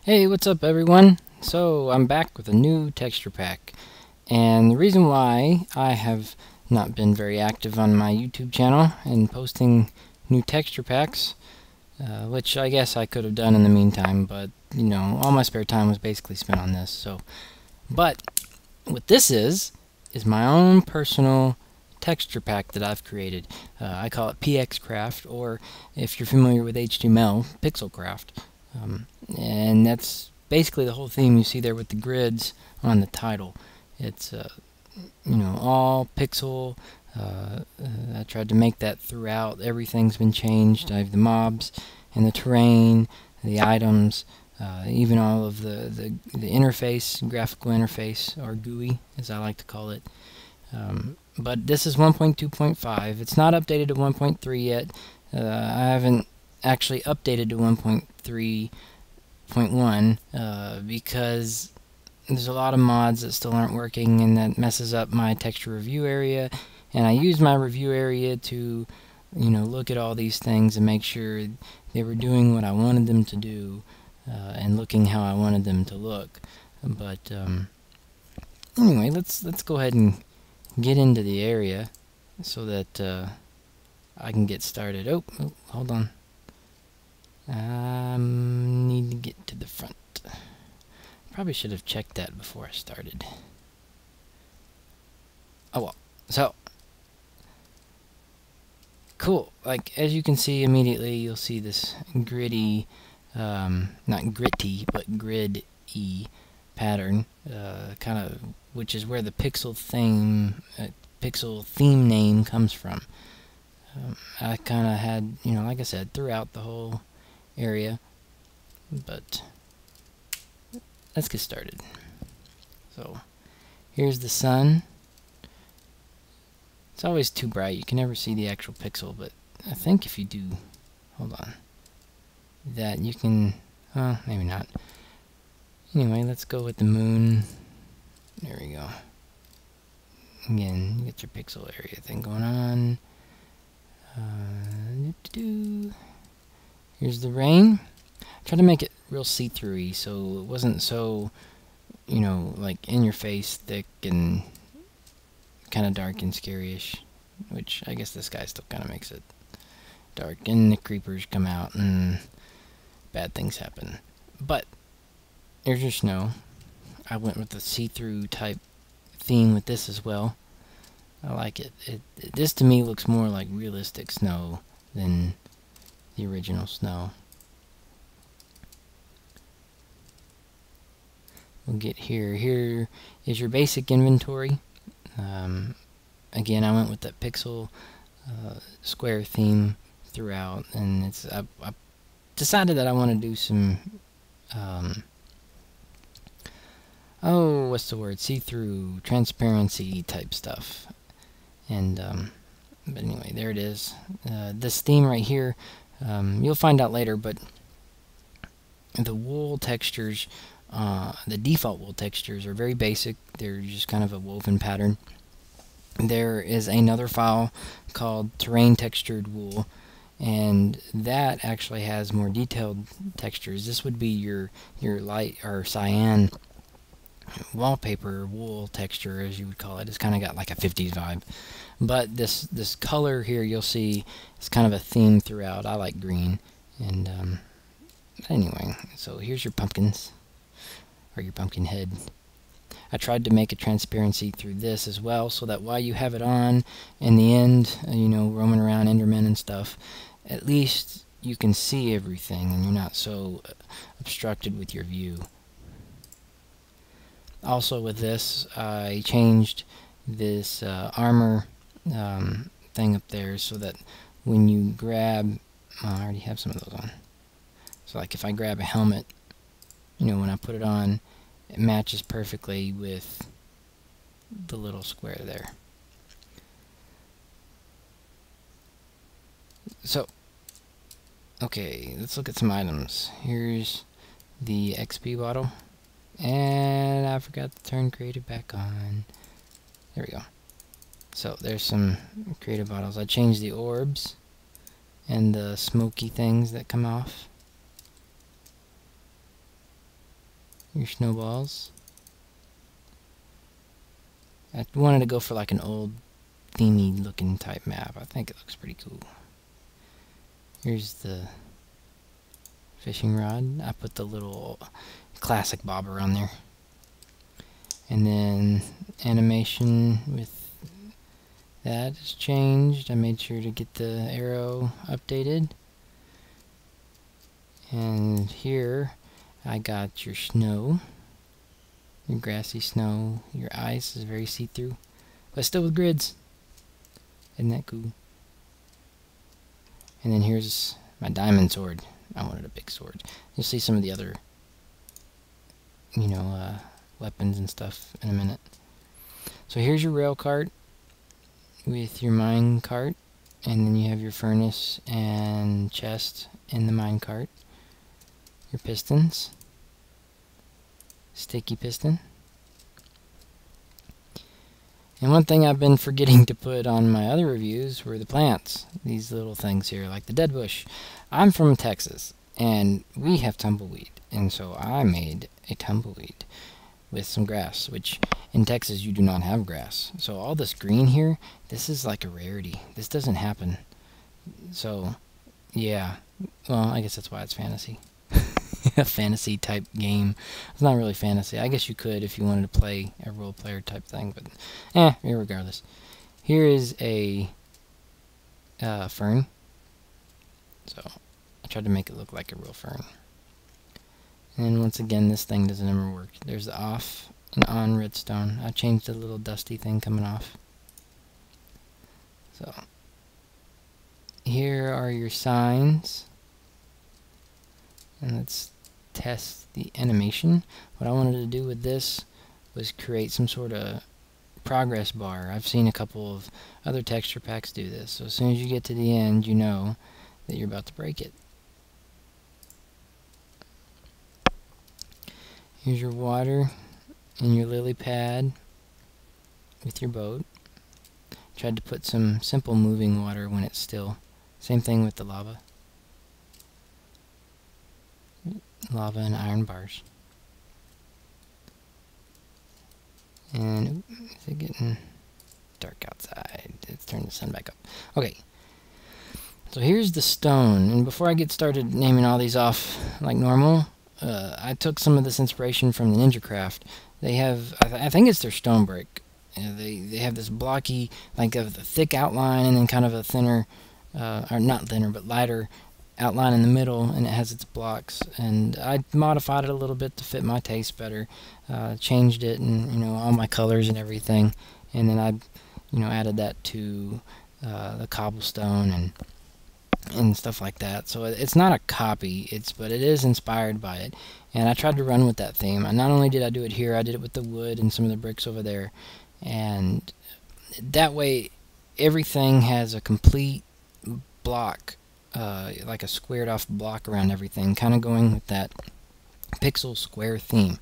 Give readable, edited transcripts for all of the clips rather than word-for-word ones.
Hey, what's up everyone? So I'm back with a new texture pack, and the reason why I have not been very active on my YouTube channel and posting new texture packs, which I guess I could have done in the meantime, but you know, all my spare time was basically spent on this. But what this is my own personal texture pack that I've created. I call it pxCraft, or if you're familiar with HTML, pxCraft. And that's basically the whole theme you see there with the grids on the title. It's you know, all pixel. I tried to make that throughout. Everything's been changed. I have the mobs and the terrain, the items, even all of the interface, graphical interface, or GUI as I like to call it. But this is 1.2.5. It's not updated to 1.3 yet. I haven't actually updated to 1.3.1 because there's a lot of mods that still aren't working, and that messes up my texture review area. And I use my review area to, you know, look at all these things and make sure they were doing what I wanted them to do, and looking how I wanted them to look. But anyway, let's go ahead and get into the area so that I can get started. Oh, hold on. Need to get to the front. Probably should have checked that before I started. Oh well. So cool. Like, as you can see immediately, you'll see this gritty, not gritty, but grid-y pattern, kind of, which is where the pixel theme name comes from. I kind of had, you know, like I said, throughout the whole area, but let's get started. So here's the sun. It's always too bright, you can never see the actual pixel, but I think if you do, hold on, that you can, well, maybe not. Anyway, let's go with the moon. There we go. Again, you get your pixel area thing going on. Here's the rain. I tried to make it real see-through-y, so it wasn't so, you know, like in your face, thick, and kind of dark and scary-ish, which I guess this guy still kind of makes it dark, and the creepers come out and bad things happen. But here's your snow. I went with the see-through type theme with this as well. I like it. This to me looks more like realistic snow than the original snow. We'll get here. Here is your basic inventory. Again, I went with that pixel square theme throughout, and it's I decided that I want to do some oh, what's the word? See-through, transparency type stuff. And but anyway, there it is. This theme right here, you'll find out later, but the wool textures, the default wool textures are very basic. They're just kind of a woven pattern. There is another file called terrain textured wool, and that actually has more detailed textures. This would be your light or cyan wallpaper wool texture, as you would call it. It's kind of got like a 50s vibe. But this color here, you'll see, it's kind of a theme throughout. I like green. And anyway, so here's your pumpkins, or your pumpkin head. I tried to make a transparency through this as well, so that while you have it on, in the end, you know, roaming around Endermen and stuff, at least you can see everything and you're not so obstructed with your view. Also with this, I changed this armor thing up there so that when you grab, I already have some of those on. So like if I grab a helmet, you know, when I put it on, it matches perfectly with the little square there. So, okay, let's look at some items. Here's the XP bottle. And I forgot to turn creative back on. There we go. So there's some creative bottles. I changed the orbs and the smoky things that come off. your snowballs. I wanted to go for like an old themey looking type map. I think it looks pretty cool. Here's the fishing rod. I put the little classic bobber on there. And then animation with that is changed. I made sure to get the arrow updated. And here I got your snow. Your grassy snow. Your ice is very see-through, but still with grids. Isn't that cool? And then here's my diamond sword. I wanted a big sword. You'll see some of the other, you know, weapons and stuff in a minute. So here's your rail cart with your mine cart, and then you have your furnace and chest in the mine cart. Your pistons. Sticky piston. And one thing I've been forgetting to put on my other reviews were the plants. These little things here, like the dead bush. I'm from Texas, and we have tumbleweed. And so I made a tumbleweed with some grass, which in Texas you do not have grass. So all this green here, this is like a rarity. This doesn't happen. So, yeah. Well, I guess that's why it's fantasy. A fantasy type game. It's not really fantasy. I guess you could if you wanted to play a role player type thing, but regardless. Here is a fern. So I tried to make it look like a real fern. And once again, this thing doesn't ever work. There's the off and on redstone. I changed the little dusty thing coming off. So here are your signs. And let's test the animation. What I wanted to do with this was create some sort of progress bar. I've seen a couple of other texture packs do this. So as soon as you get to the end, you know that you're about to break it. Here's your water and your lily pad with your boat. Tried to put some simple moving water when it's still. Same thing with the lava. Lava and iron bars. And is it getting dark outside? Let's turn the sun back up. Okay. So here's the stone. And before I get started naming all these off like normal, I took some of this inspiration from the MCPatcher. They have, I think it's their stone brick. They have this blocky, like a thick outline, and then kind of a thinner, or not thinner, but lighter outline in the middle, and it has its blocks. And I modified it a little bit to fit my taste better. Changed it, and all my colors and everything. And then I, added that to the cobblestone and stuff like that. So it's not a copy, but it is inspired by it. And I tried to run with that theme. And not only did I do it here, I did it with the wood and some of the bricks over there. And that way, everything has a complete block, like a squared off block around everything, kind of going with that pixel square theme.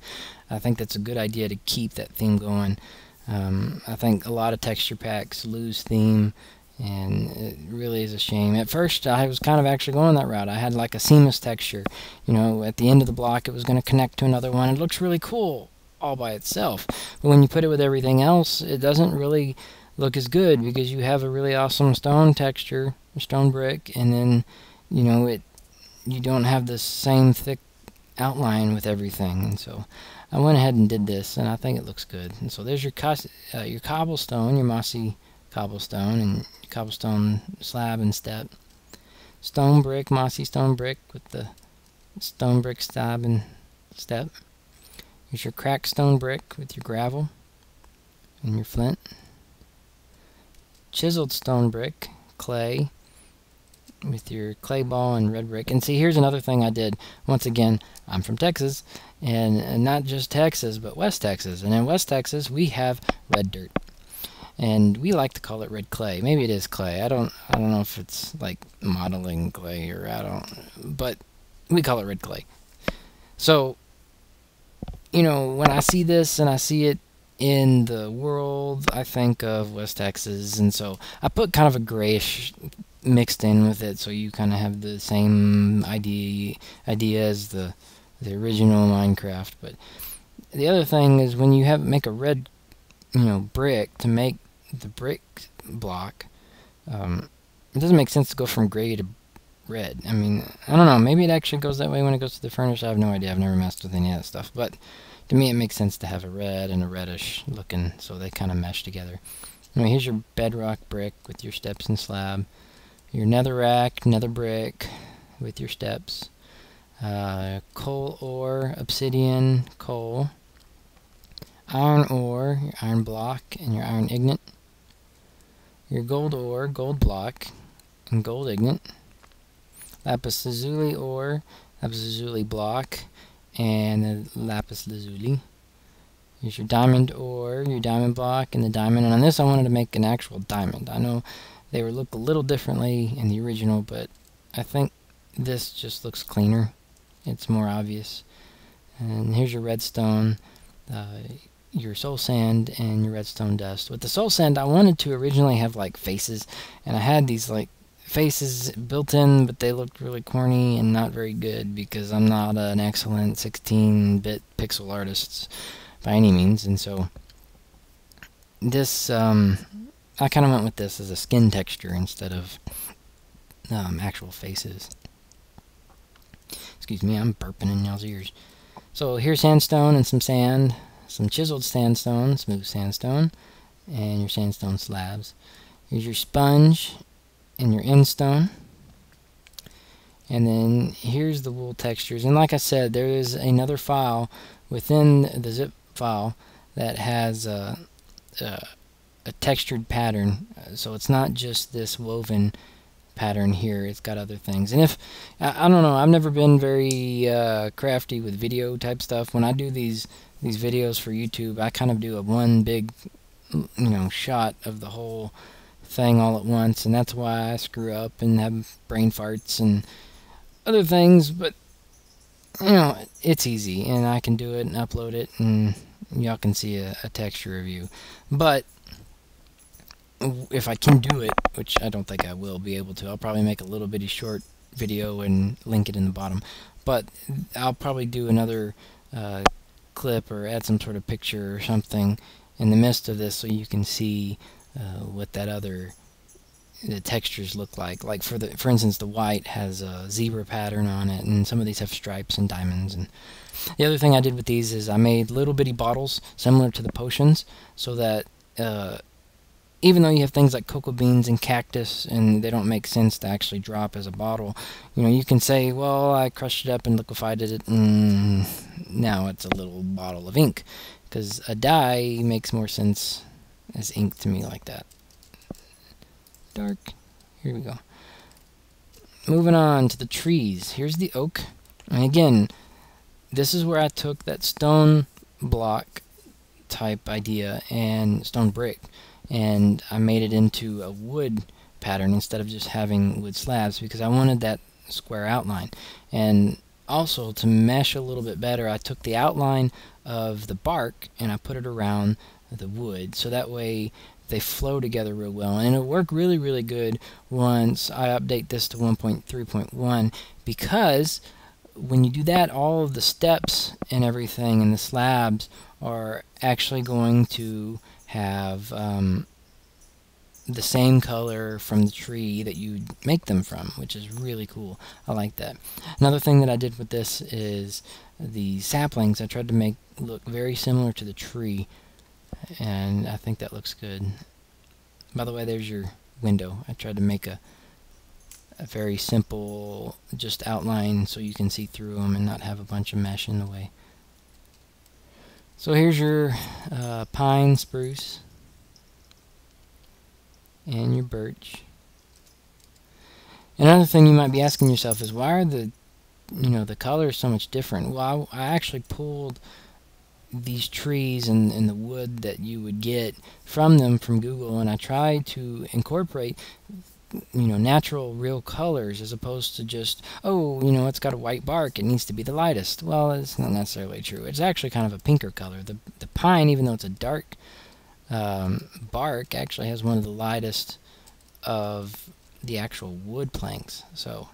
I think that's a good idea to keep that theme going. I think a lot of texture packs lose theme, and it really is a shame. At first, I was kind of actually going that route. I had like a seamless texture. At the end of the block, it was going to connect to another one. It looks really cool all by itself. But when you put it with everything else, it doesn't really look as good, because you have a really awesome stone texture, stone brick, and then you don't have the same thick outline with everything. And so I went ahead and did this, and I think it looks good. And so there's your cobblestone, your mossy cobblestone, and your cobblestone slab and step. Stone brick, mossy stone brick with the stone brick slab and step. Here's your cracked stone brick with your gravel and your flint. Chiseled stone brick, clay, with your clay ball and red brick. And see, here's another thing I did. Once again, I'm from Texas, and not just Texas, but West Texas. And in West Texas, we have red dirt, and we like to call it red clay. Maybe it is clay. I don't know if it's like modeling clay, or but we call it red clay. So, when I see this and I see it in the world, I think of West Texas, and so I put kind of a grayish mixed in with it, so you kind of have the same idea as the the original Minecraft. But the other thing is when you make a red, brick to make the brick block, it doesn't make sense to go from gray to red. I mean, I don't know, maybe it actually goes that way when it goes to the furnace. I have no idea. I've never messed with any of that stuff. But to me, it makes sense to have a red and a reddish looking, so they kind of mesh together. Anyway, here's your bedrock brick with your steps and slab. Your netherrack, nether brick with your steps. Coal ore, obsidian, coal. Iron ore, your iron block, and your iron ignet. Your gold ore, gold block, and gold ignet. Lapis lazuli ore, lapis lazuli block, and the lapis lazuli. Here's your diamond ore, your diamond block, and the diamond. And on this I wanted to make an actual diamond. I know they were looked a little differently in the original, but I think this just looks cleaner. It's more obvious. And here's your redstone, your soul sand, and your redstone dust. With the soul sand, I wanted to originally have like faces, and I had these like faces built in, but they looked really corny and not very good because I'm not an excellent 16-bit pixel artist by any means. And so this, I kind of went with this as a skin texture instead of actual faces. Excuse me, I'm burping in y'all's ears. So here's sandstone and some sand, some chiseled sandstone, smooth sandstone, and your sandstone slabs. Here's your sponge and your endstone. And then here's the wool textures. And like I said, there is another file within the zip file that has a textured pattern. So it's not just this woven pattern here, it's got other things. And if I don't know, I've never been very crafty with video type stuff. When I do these videos for YouTube, I kind of do a one big shot of the whole thing all at once, and that's why I screw up and have brain farts and other things. But it's easy, and I can do it and upload it, and y'all can see a texture review. But if I can do it, which I don't think I will be able to, I'll probably make a little bitty short video and link it in the bottom. But I'll probably do another clip or add some sort of picture or something in the midst of this so you can see what the textures look like. Like for instance, the white has a zebra pattern on it, and some of these have stripes and diamonds. And the other thing I did with these is I made little bitty bottles similar to the potions, so that even though you have things like cocoa beans and cactus and they don't make sense to actually drop as a bottle, you can say, well, I crushed it up and liquefied it, and now it's a little bottle of ink, because a dye makes more sense as ink to me like that. Dark. Here we go. Moving on to the trees. Here's the oak. And again, this is where I took that stone block type idea and stone brick, and I made it into a wood pattern instead of just having wood slabs, because I wanted that square outline. And also, to mesh a little bit better, I took the outline of the bark and I put it around the wood, so that way they flow together real well. And it'll work really, really good once I update this to 1.3.1, because when you do that, all of the steps and everything and the slabs are actually going to have the same color from the tree that you make them from, which is really cool. I like that. Another thing that I did with this is the saplings I tried to make look very similar to the tree, and I think that looks good. By the way, there's your window. I tried to make a very simple just outline so you can see through them and not have a bunch of mesh in the way. So here's your pine, spruce, and your birch. Another thing you might be asking yourself is, why are the colors so much different? Well, I actually pulled these trees and the wood that you would get from them from Google, and I tried to incorporate natural, real colors, as opposed to just, it's got a white bark, it needs to be the lightest. Well, it's not necessarily true. It's actually kind of a pinker color. The pine, even though it's a dark bark, actually has one of the lightest of the actual wood planks. So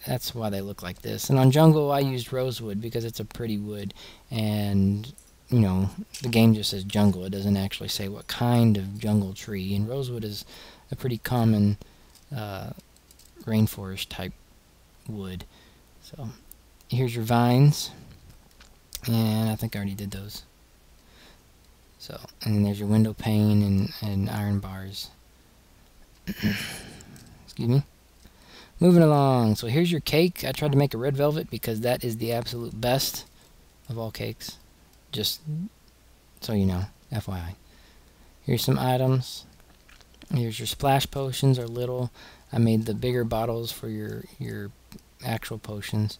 that's why they look like this. And on jungle, I used rosewood because it's a pretty wood, and you know, the game just says jungle. It doesn't actually say what kind of jungle tree. And rosewood is a pretty common rainforest type wood. So here's your vines, and I think I already did those. So, and then there's your window pane and iron bars. Excuse me. Moving along. So here's your cake. I tried to make a red velvet because that is the absolute best of all cakes. Just so you know, FYI. Here's some items. Here's your splash potions are little. I made the bigger bottles for your actual potions.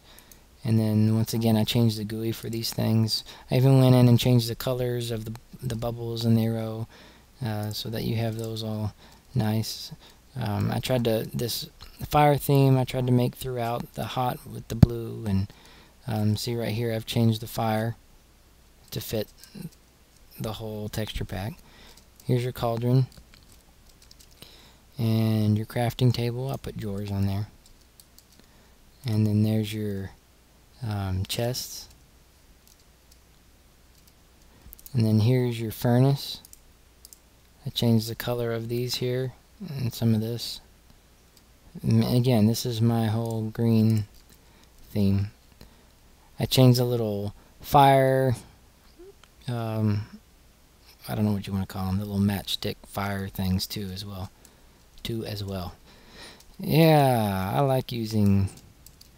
And then once again, I changed the GUI for these things. I even went in and changed the colors of the bubbles and the arrow so that you have those all nice. I tried to, this fire theme I tried to make throughout, the hot with the blue, and see right here I've changed the fire to fit the whole texture pack. Here's your cauldron and your crafting table. I'll put drawers on there. And then there's your chests. And then here's your furnace. I changed the color of these here and some of this. Again, this is my whole green theme. I changed the little fire, I don't know what you want to call them, the little matchstick fire things too as well. Yeah, I like using,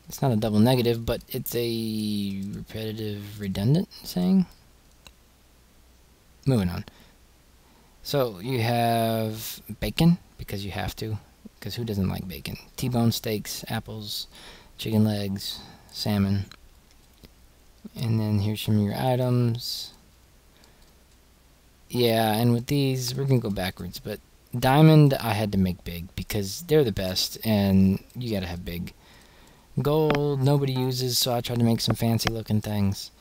it's not a double negative, but it's a repetitive redundant saying. Moving on. So you have bacon, because you have to, because who doesn't like bacon? T-bone steaks, apples, chicken legs, salmon. And then here's some of your items. Yeah, and with these, we're going to go backwards, but diamond I had to make big because they're the best and you gotta have big. Gold nobody uses, so I tried to make some fancy looking things.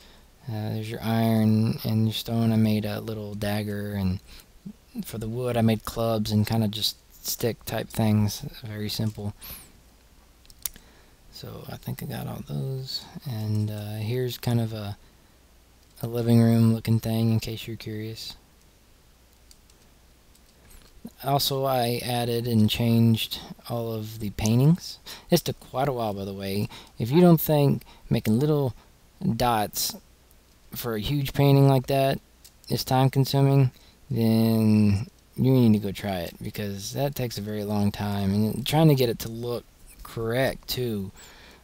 There's your iron, and your stone I made a little dagger, and for the wood I made clubs and kind of just stick type things, very simple. So I think I got all those, and here's kind of a living room looking thing in case you're curious. Also, I added and changed all of the paintings. This took quite a while, by the way. If you don't think making little dots for a huge painting like that is time consuming, then you need to go try it, because that takes a very long time, and trying to get it to look correct too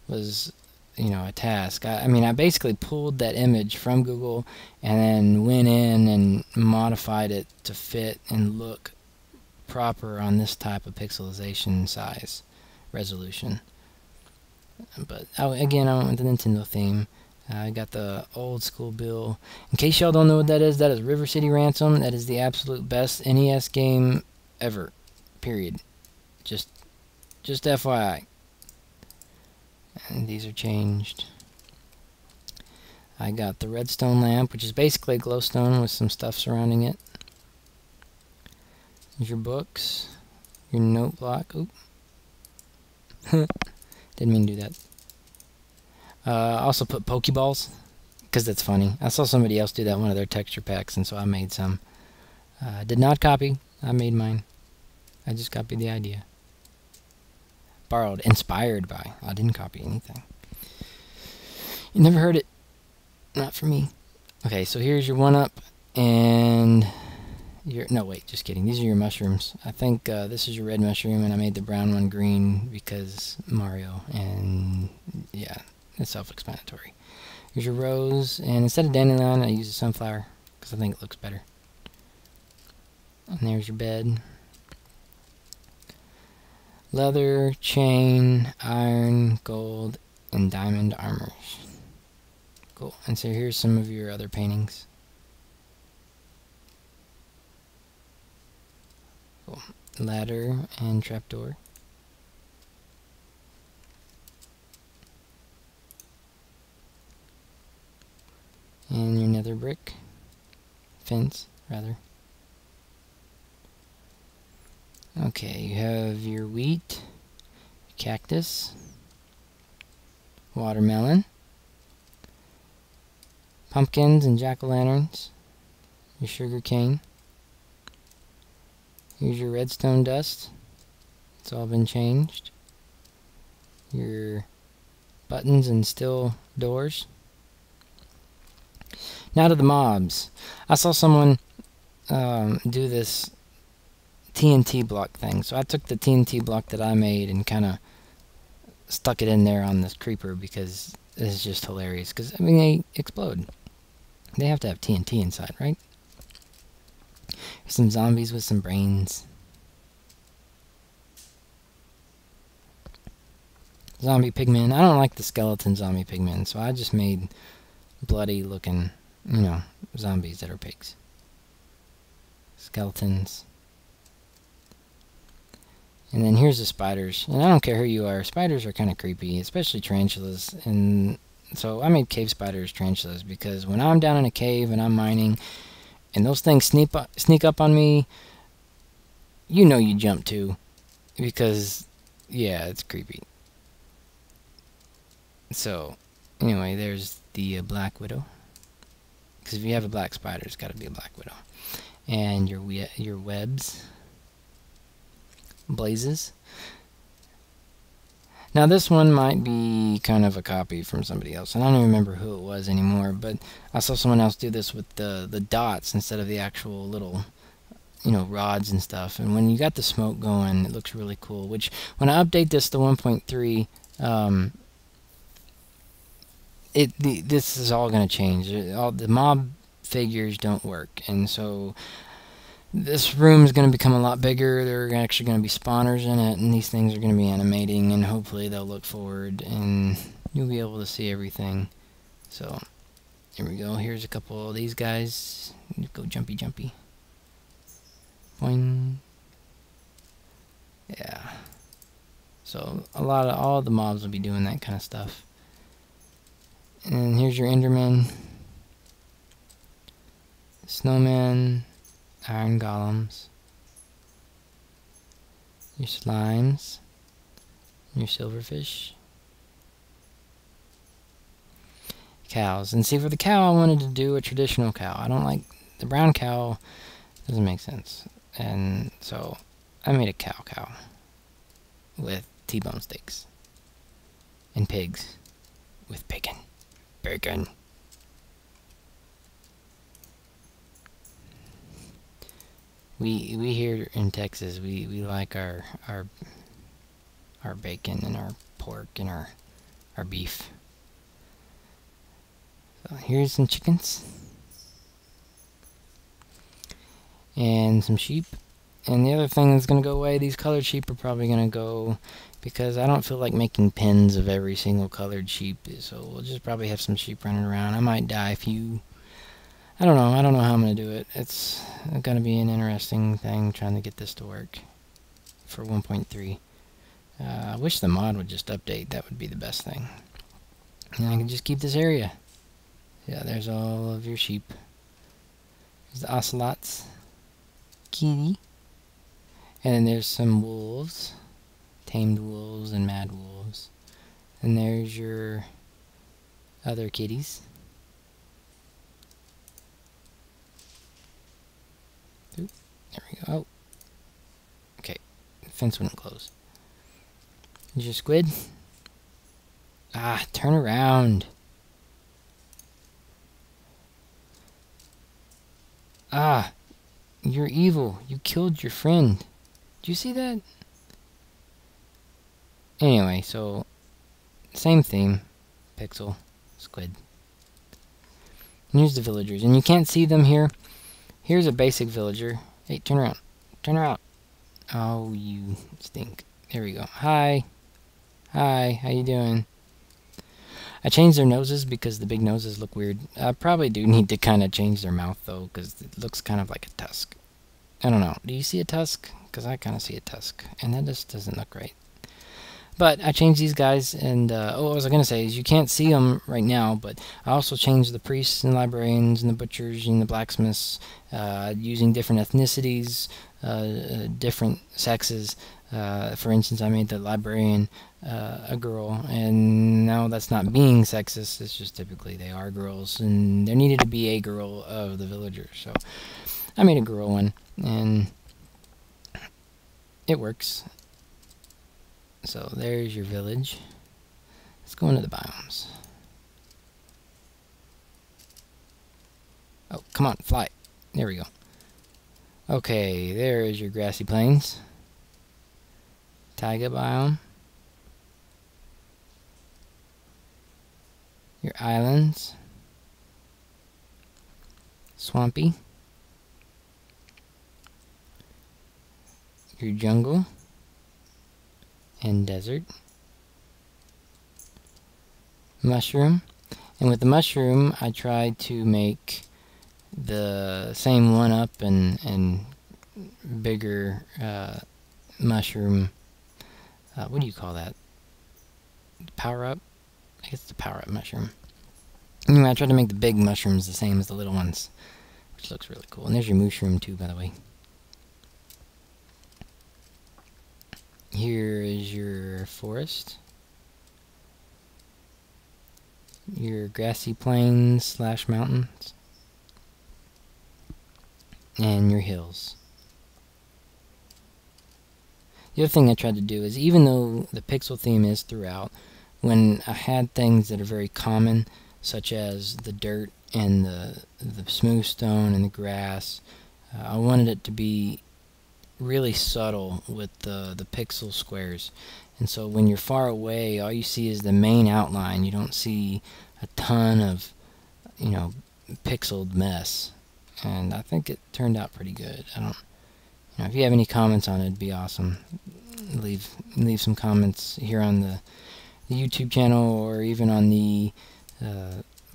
was, you know, a task. I mean, I basically pulled that image from Google and then went in and modified it to fit and look proper on this type of pixelization size resolution. But again, I went with the Nintendo theme. I got the old school bill. In case y'all don't know what that is River City Ransom. That is the absolute best NES game ever. Period. Just FYI. And these are changed. I got the redstone lamp, which is basically a glowstone with some stuff surrounding it. Here's your books, your note block. Oop. Didn't mean to do that. Also put Pokeballs, because that's funny. I saw somebody else do that in one of their texture packs, and so I made some. Did not copy. I made mine. I just copied the idea. Borrowed, inspired by. I didn't copy anything. You never heard it. Not for me. Okay, so here's your 1-up, and no, wait, just kidding. These are your mushrooms. I think this is your red mushroom, and I made the brown one green because Mario, and yeah, it's self-explanatory. Here's your rose, and instead of dandelion, I use a sunflower because I think it looks better. And there's your bed. Leather, chain, iron, gold, and diamond armors. Cool. And so here's some of your other paintings. Cool. Ladder and trapdoor. And your nether brick. Fence, rather. Okay, you have your wheat, cactus, watermelon, pumpkins and jack-o'-lanterns, your sugar cane. Here's your redstone dust. It's all been changed. Your buttons and steel doors. Now to the mobs. I saw someone do this TNT block thing. So I took the TNT block that I made and kind of stuck it in there on this creeper because it's just hilarious. Because, I mean, they explode. They have to have TNT inside, right? Some zombies with some brains. Zombie pigmen. I don't like the skeleton zombie pigmen, so I just made bloody looking, you know, zombies that are pigs. Skeletons. And then here's the spiders. And I don't care who you are, spiders are kind of creepy, especially tarantulas. And so I made cave spiders tarantulas because when I'm down in a cave and I'm mining and those things sneak up on me, you know you jump too. Because, yeah, it's creepy. So, anyway, there's the black widow. Because if you have a black spider, it's got to be a black widow. And your webs. Blazes. Now this one might be kind of a copy from somebody else, and I don't even remember who it was anymore, but I saw someone else do this with the dots instead of the actual little, you know, rods and stuff. And when you got the smoke going, it looks really cool, which when I update this to 1.3, this is all going to change. All the mob figures don't work, and so this room is going to become a lot bigger. There are actually going to be spawners in it, and these things are going to be animating, and hopefully they'll look forward, and you'll be able to see everything. So, here we go. Here's a couple of these guys. Go jumpy, jumpy. Boing. Yeah. So, all the mobs will be doing that kind of stuff. And here's your Enderman. Snowman. Iron golems, your slimes, your silverfish, cows. And see, for the cow, I wanted to do a traditional cow. I don't like the brown cow, doesn't make sense. And so I made a cow with T-bone steaks and pigs with bacon. Bacon. We here in Texas, we like our bacon and our pork and our beef. So here's some chickens and some sheep. And the other thing that's going to go away, these colored sheep are probably going to go because I don't feel like making pins of every single colored sheep. So we'll just probably have some sheep running around. I might dye a few. I don't know how I'm going to do it. It's going to be an interesting thing trying to get this to work for 1.3. I wish the mod would just update. That would be the best thing. And I can just keep this area. Yeah, there's all of your sheep. There's the ocelots. Kitty. And then there's some wolves. Tamed wolves and mad wolves. And there's your other kitties. There we go. Oh. Okay. The fence wouldn't close. Here's your squid. Ah, turn around. Ah, you're evil. You killed your friend. Did you see that? Anyway, so same theme. Pixel, squid. And here's the villagers. And you can't see them here. Here's a basic villager. Hey, turn around. Turn around. Oh, you stink. There we go. Hi. Hi, how you doing? I changed their noses because the big noses look weird. I probably do need to kind of change their mouth, though, because it looks kind of like a tusk. I don't know. Do you see a tusk? Because I kind of see a tusk, and that just doesn't look right. But I changed these guys, and what was I going to say is you can't see them right now, but I also changed the priests and librarians and the butchers and the blacksmiths using different ethnicities, different sexes. For instance, I made the librarian a girl, and now that's not being sexist, it's just typically they are girls, and there needed to be a girl of the villagers, so I made a girl one, and it works. So there's your village. Let's go into the biomes. Oh, come on, fly. There we go. Okay, there is your grassy plains. Taiga biome. Your islands. Swampy. Your jungle. And desert. Mushroom. And with the mushroom, I tried to make the same one up and bigger mushroom. What do you call that? Power up? I guess it's the power up mushroom. Anyway, I tried to make the big mushrooms the same as the little ones, which looks really cool. And there's your mushroom too, by the way. Here is your forest. Your grassy plains / mountains. And your hills. The other thing I tried to do is, even though the pixel theme is throughout, when I had things that are very common, such as the dirt and the smooth stone and the grass, I wanted it to be really subtle with the pixel squares. And so when you're far away, all you see is the main outline. You don't see a ton of, you know, pixeled mess. And I think it turned out pretty good. I don't, you know, if you have any comments on it, it'd be awesome. Leave some comments here on the YouTube channel, or even on the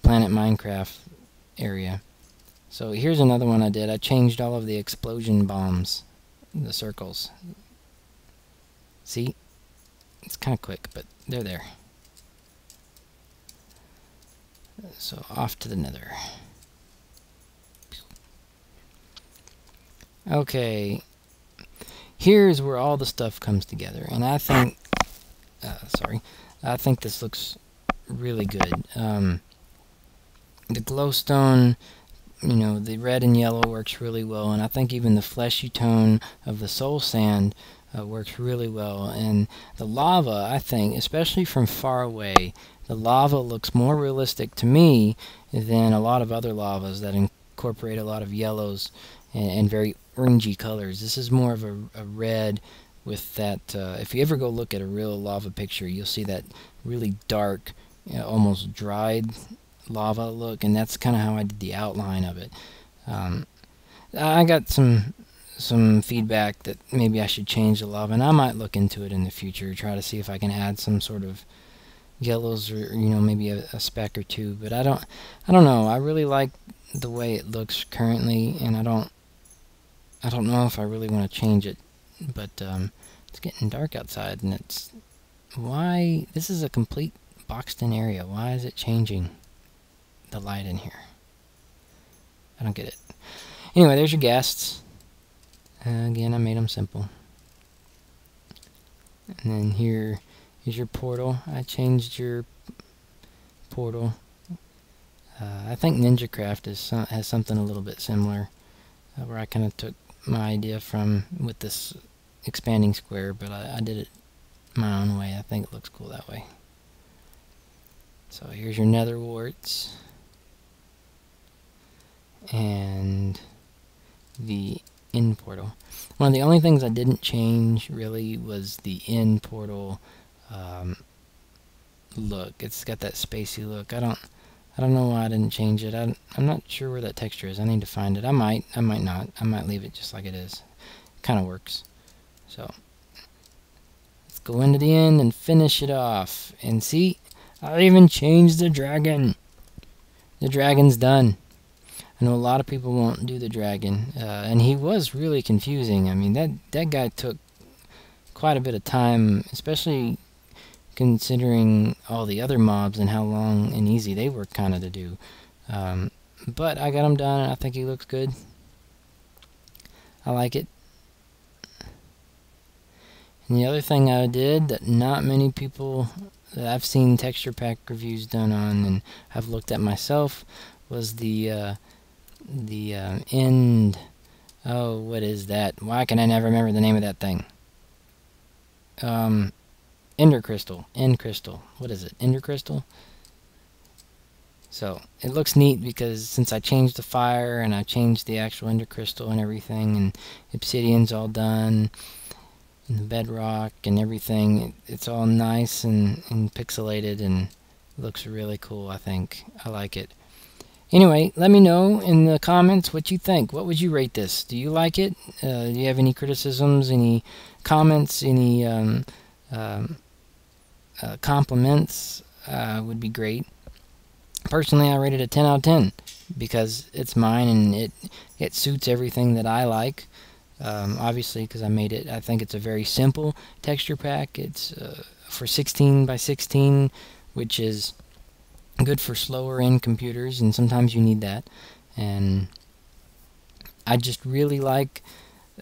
Planet Minecraft area. So here's another one I did. I changed all of the explosion bombs, the circles. See? It's kind of quick, but they're there. So off to the nether. Okay, here's where all the stuff comes together, and I think, I think this looks really good. The glowstone, you know, the red and yellow works really well, and I think even the fleshy tone of the soul sand works really well. And the lava, I think, especially from far away, the lava looks more realistic to me than a lot of other lavas that incorporate a lot of yellows and very orangey colors. This is more of a red with that, if you ever go look at a real lava picture, you'll see that really dark, you know, almost dried lava look, and that's kind of how I did the outline of it. I got some feedback that maybe I should change the lava, and I might look into it in the future, try to see if I can add some sort of yellows, or, you know, maybe a speck or two. But I don't know. I really like the way it looks currently, and I don't know if I really want to change it. But it's getting dark outside, and it's why this is a complete boxed in area. Why is it changing the light in here? I don't get it. Anyway, there's your guests. Again, I made them simple. And then here is your portal. I changed your portal. I think MCPatcher has something a little bit similar, where I kind of took my idea from with this expanding square, but I did it my own way. I think it looks cool that way. So here's your nether warts, and the end portal. One of the only things I didn't change really was the end portal look. It's got that spacey look. I don't know why I didn't change it. I'm not sure where that texture is. I need to find it. I might not. I might leave it just like it is. Kind of works. So let's go into the end and finish it off. And see, I even changed the dragon. The dragon's done. I know a lot of people won't do the dragon, and he was really confusing. I mean, that guy took quite a bit of time, especially considering all the other mobs and how long and easy they were kind of to do. But I got him done, and I think he looks good. I like it. And the other thing I did that not many people that I've seen texture pack reviews done on and have looked at myself was the end. Oh, what is that? Why can I never remember the name of that thing? Ender crystal. End crystal. What is it? Ender crystal? So it looks neat because since I changed the fire and I changed the actual ender crystal and everything, and obsidian's all done, and the bedrock and everything, it's all nice and pixelated and looks really cool. I think I like it. Anyway, let me know in the comments what you think. What would you rate this? Do you like it? Do you have any criticisms, any comments, any compliments? Would be great. Personally, I rate it a 10 out of 10 because it's mine and it suits everything that I like. Obviously, because I made it. I think it's a very simple texture pack. It's for 16 by 16, which is good for slower end computers, and sometimes you need that. And I just really like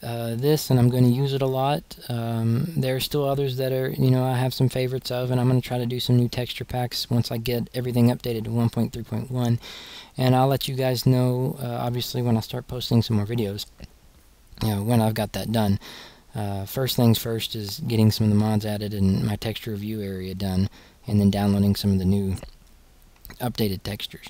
this, and I'm going to use it a lot. There are still others that are, I have some favorites of, and I'm going to try to do some new texture packs once I get everything updated to 1.3.1, and I'll let you guys know, obviously, when I start posting some more videos, when I've got that done. First things first is getting some of the mods added and my texture review area done, and then downloading some of the new updated textures.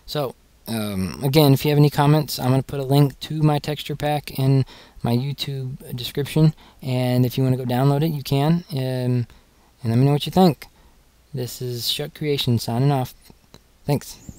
So again, if you have any comments, I'm going to put a link to my texture pack in my YouTube description, and if you want to go download it, you can, and let me know what you think. This is Shuck Creation signing off. Thanks.